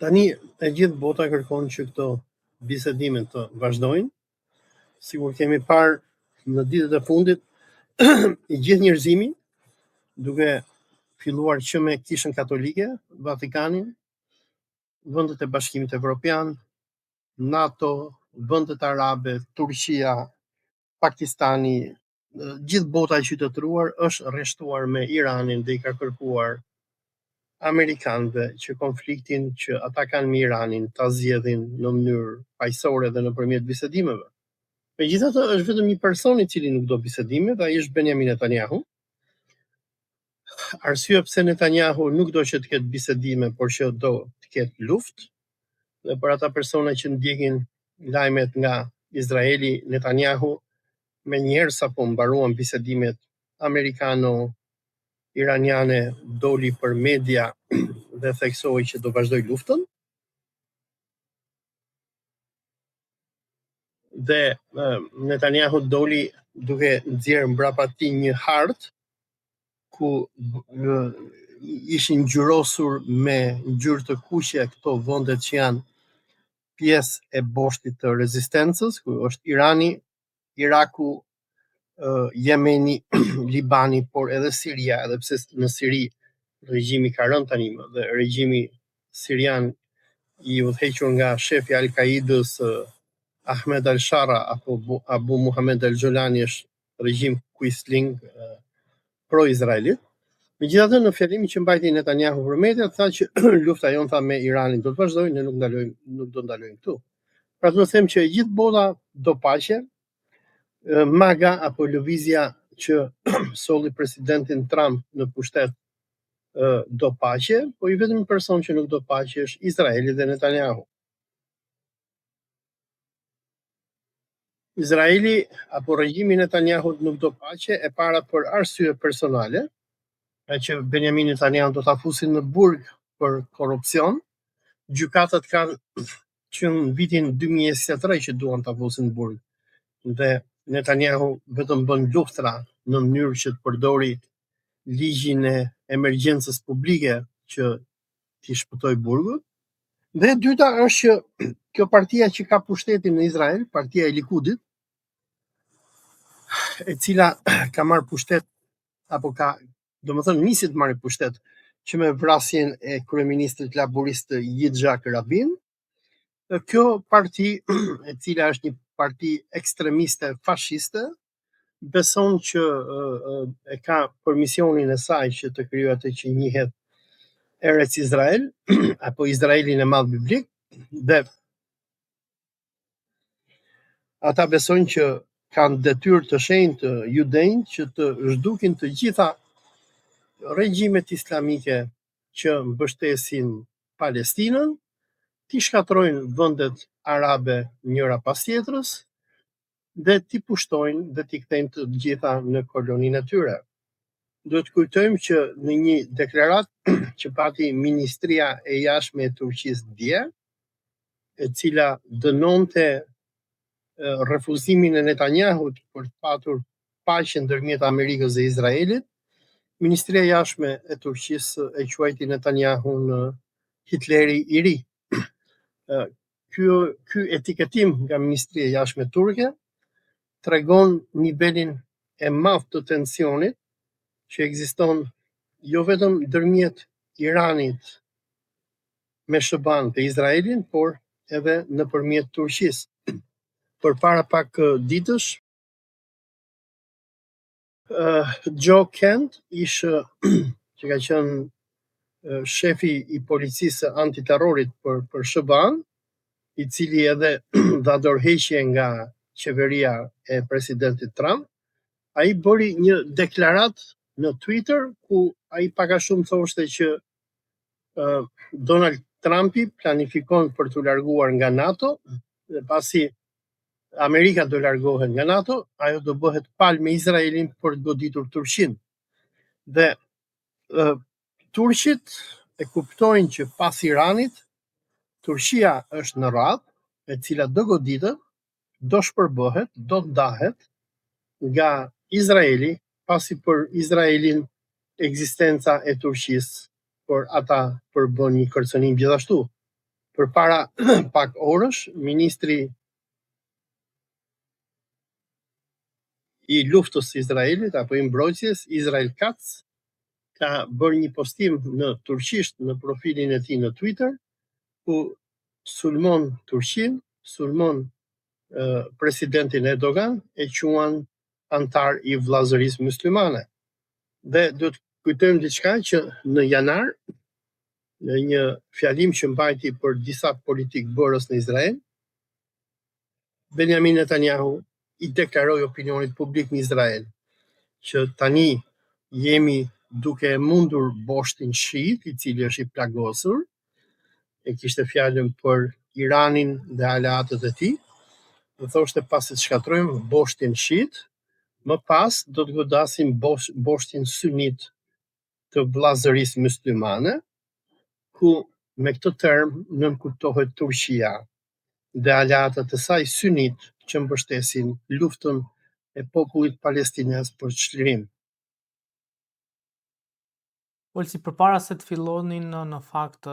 Tani e gjithë bota kërkon që këto bisedime të vazhdojnë. Sigur kemi parë në ditët e fundit i gjithë njerëzimi duke filluar që me Kishën Katolike, Vatikanin, vendet e Bashkimit Evropian, NATO, vendet arabe, Turqia, Pakistani, gjithë bota e qytetëruar është rreshtuar me Iranin dhe i ka kërkuar amerikanëve që konfliktin që ata kanë me Iranin ta zgjedhin në mënyrë paqësore dhe nëpërmjet bisedimeve. Megjithatë, është vetëm një person i cili nuk do bisedime dhe ai është Benjamin Netanyahu. Arsyeja pse Netanyahu nuk do që të ketë bisedime, por që do të ketë luftë, dhe për ata persona që ndjekin lajmet nga Izraeli, Netanyahu me njerë sapo mbaruan bisedimet amerikano-iraniane doli për media dhe theksoi që do vazhdoj luftën. Dhe Netanyahu doli duke nxjerrë mbrapa tij një hartë ku ishin ngjyrosur me ngjyrë të kuqe këto vendet që janë pjesë e boshtit të rezistencës, ku është Irani, Iraku, Jemeni, Libani, por edhe Siria, edhe pse në Siri regjimi ka rënë tani dhe regjimi sirian i udhëhequr nga shefi Al-Qaidës Ahmed al-Shara apo Abu Muhammad al-Jolani është regjim quisling pro-izraelit. Megjithatë, në fjalimin që mbajti Netanyahu për media, tha që lufta jon me Iranin do të vazhdojë, ne nuk do ndalojmë këtu. Pra të them që gjithë bota do paqe, MAGA apo lëvizja që solli presidentin Trump në pushtet do paqe, po i vetëm person që nuk do paqe është Izraeli dhe Netanyahu. Izraeli apo regjimi Netanyahu nuk do paqe e para për arsye personale, që Benjamin Netanyahu do ta fusin në burg për korrupsion. Gjykatat kanë që në vitin 2023 që duan ta fusin në burg. Dhe Netanyahu vetëm bën luftra në mënyrë që të përdori ligjin e emergjencës publike që t'i shpëtoj burgut. Dhe e dyta është që kjo partia që ka pushtetin në Izrael, partia e Likudit, e cila ka marrë pushtet apo ka, domethënë nisi të marrë pushtet që me vrasjen e kryeministrit laborist Yitzhak Rabin, kjo parti, e cila është një parti ekstremiste fashiste, beson që e ka për misionin e saj që të krijojë atë që njihet Eretz Izrael apo Izraelin e madh biblik, dhe ata besojnë që kanë detyrë të shenjtë judejnë që të zhdukin të gjitha regjimet islamike që mbështesin Palestinën, t'i shkatrojnë vendet arabe njëra pas tjetrës dhe t'i pushtojnë dhe t'i kthejnë të gjitha në koloninë e tyre. Do të kujtojmë që në një deklaratë që pati Ministria e Jashtme e Turqisë dje, e cila dënonte refuzimin e Netanyahut për të patur paqe ndërmjet Amerikës dhe Izraelit, Ministria e Jashtme e Turqisë e quajti Netanyahun Hitleri i ri. Ky etiketim nga Ministria e Jashtme turke tregon nivelin e madh të tensionit që ekziston jo vetëm ndërmjet Iranit me SBA-n dhe Izraelin, por edhe nëpërmjet Turqisë. Përpara pak ditësh, Joe Kent, që ka qenë shefi i policisë antiterrorit për SBA-n, i cili edhe dha dorëheqje nga qeveria e presidentit Trump, ai bëri një deklaratë në Twitter ku ai pak a shumë thoshte që Donald Trumpi planifikon për t'u larguar nga NATO, dhe pasi Amerika do largohet nga NATO, ajo do bëhet palë me Izraelin për të goditur Turqinë. Dhe turqit e kuptojnë që pas Iranit, Turqia është në radhë, e cila do goditet, do shpërbëhet, do ndahet nga Izraeli, pasi për Izraelin ekzistenca e Turqisë, por ata përbën një kërcënim gjithashtu. Përpara pak orësh, ministri i luftës së Izraelit apo i mbrojtjes, Israel Katz, ka bërë një postim në turqisht në profilin e tij në Twitter, ku sulmon Turqinë, sulmon presidentin Erdogan, e quan antar i vllazërisë myslimane. Dhe do të kujtojmë diçka që në janar, në një fjalim që mbajti për disa politikë bërës në Izrael, Benjamin Netanyahu i deklaroi opinionit publik në Izrael që tani jemi duke mundur boshtin shiit, i cili është i plagosur, e kishte fjalën për Iranin dhe aleatët e tij, dhe thoshte pasi të shkatrojmë boshtin shiit, më pas do të godasim boshtin sunit të vllazërisë myslimane, ku me këtë term nënkuptohet Turqia dhe aleatët e saj sunit që mbështesin luftën e popullit palestinez për çlirim. Ulsi, përpara se të fillonin në fakt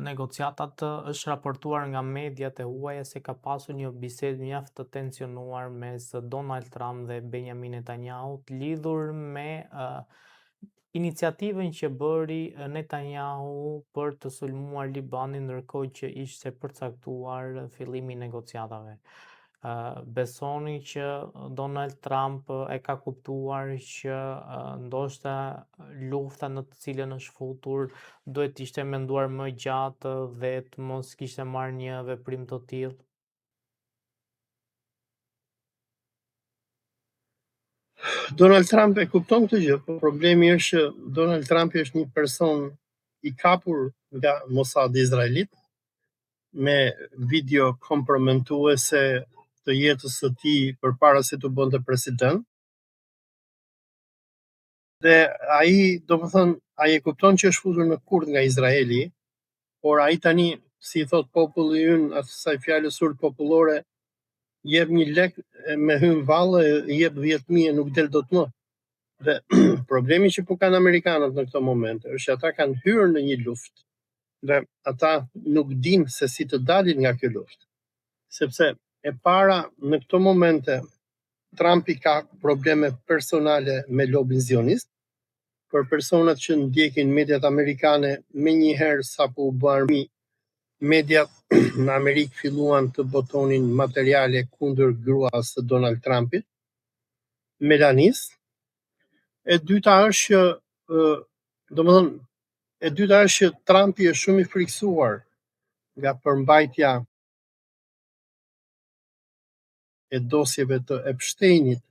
negociatat, është raportuar nga mediat e huaja se ka pasur një bisedë mjaft të tensionuar mes Donald Trump dhe Benjamin Netanyahu lidhur me iniciativën që bëri Netanyahu për të sulmuar Libanin, ndërkohë që ishte përcaktuar fillimi i negociatave. Besoni që Donald Trump e ka kuptuar që ndoshta lufta në të cilën është futur duhet ishte menduar më gjatë dhe të mos kishte marrë një veprim të tillë? Donald Trump e kupton këtë gjë, por problemi është që Donald Trump është një person i kapur nga Mossadi izraelit, me video komprometuese të jetës së tij përpara se të bënte president. Dhe ai, domethënë, ai e kupton që është futur në kurth nga Izraeli, por ai tani, si thot populli ynë, asaj fjalës surd popullore, jep 1 lek me hym vallë, jep 10.000 nuk del dot më. Dhe problemi që po kanë amerikanët në këtë moment është që ata kanë hyrë në një luftë dhe ata nuk dinë se si të dalin nga kjo luftë. Sepse e para në këto momente Trumpi ka probleme personale me lobin zionist. Për personat që ndjekin mediat amerikane, menjëherë sapo u bë armi, mediat në Amerikë filluan të botonin materiale kundër gruas së Donald Trumpit, Melanis. E dyta është që e dyta është që Trumpi është shumë i friksuar nga përmbajtja e dosjeve të Epsteinit